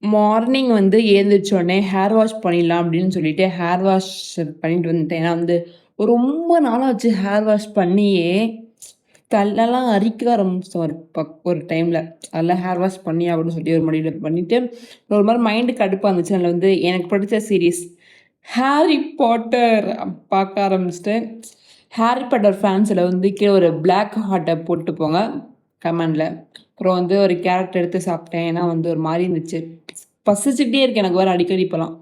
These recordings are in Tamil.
மார்னிங் வந்து எழுந்திரிச்சோனே ஹேர் வாஷ் பண்ணிடலாம் அப்படின்னு சொல்லிட்டு ஹேர் வாஷ் பண்ணிட்டு வந்துட்டேன். ஏன்னா வந்து ரொம்ப நாளாச்சு ஹேர் வாஷ் பண்ணியே. தலலாம் அரிக்க ஆரம்பிச்சுரும் ஒரு டைம்ல. அதெல்லாம் ஹேர் வாஷ் பண்ணி அப்படின்னு சொல்லி ஒரு முடிவுல பண்ணிட்டு, ஒரு மாரி மைண்டு கடுப்பா இருந்துச்சு. அதில வந்து எனக்கு பிடிச்ச சீரிஸ் ஹாரி பாட்டர் பார்க்க ஆரம்பிச்சுட்டேன். ஹாரி பாட்டர் ஃபேன்ஸில வந்து கீழ ஒரு பிளாக் ஹார்ட்ட போட்டு போங்க கமெண்ட்ல. அப்புறம் வந்து ஒரு கேரட் எடுத்து சாப்பிட்டேன். ஏன்னா வந்து ஒரு மாரி இருந்துச்சு. பசிச்சுக்கிட்டே இருக்கு எனக்கு வேற அடிக்கடி இப்பலாம்.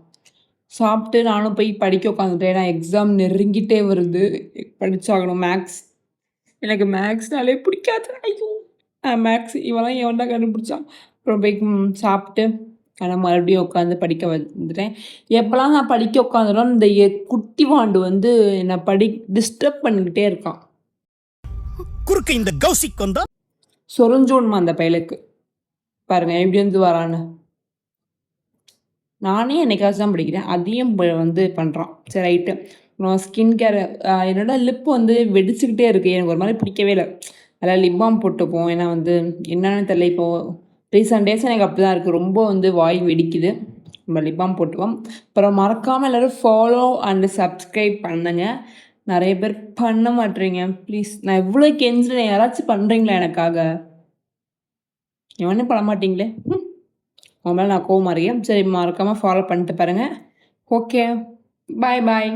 சாப்பிட்டு நானும் போய் படிக்க உட்காந்துட்டேன். ஏன்னா எக்ஸாம் நெருங்கிட்டே வருது. படிச்சாகணும் மேக்ஸ். எனக்கு மேக்ஸ்னாலே பிடிக்காது. ஐயோ! மேக்ஸ் இவன்லாம் எவன்டா கண்டுபிடிச்சான்? அப்புறம் போய் சாப்பிட்டு ஆனா மறுபடியும் உட்காந்து படிக்க வந்துட்டேன். எப்பலாம் நான் படிக்க உட்காந்தேனோ, இந்த குட்டி வாண்டு வந்து என்ன டிஸ்டர்ப் பண்ணிக்கிட்டே இருக்கான். குறுக்க இந்த கௌசிக் வந்தா சொரிஞ்சோணுமா அந்த பயலுக்கு. பாருங்க எப்படி வந்து வரான்னு. நானே என்னைக்காச்சும் தான் படிக்கிறேன். அதையும் வந்து பண்றான். சரி ரைட்டு. அப்புறம் ஸ்கின் கேர் என்னோட லிப் வந்து வெடிச்சுக்கிட்டே இருக்கு. எனக்கு ஒரு மாரி பிடிக்கவே இல்ல. அதனால லிப் பாம் போட்டுப்போம். ஏன்னா வந்து என்னன்னு தெரியல. இப்போ ரீசென்ட் டேஸா எனக்கு அப்படிதான் இருக்கு. ரொம்ப வந்து வாய் வெடிக்குது. நம்ம லிப் பாம் போட்டுப்போம். அப்புறம் மறக்காம எல்லாரும் ஃபாலோ அண்ட் சப்ஸ்கிரைப் பண்ணுங்க. நெறைய பேர் பண்ண மாட்றீங்க. ப்ளீஸ் நான் எவ்வளோ கெஞ்சுறேன். யாராச்சும் பண்றீங்களா எனக்காக? எவனும் பண்ண மாட்டீங்களே! உங்க மேல நான் கோவமா இருக்கேன். சரி மறக்காம ஃபாலோ பண்ணிட்டு பாருங்க. ஓகே. பாய் பாய்.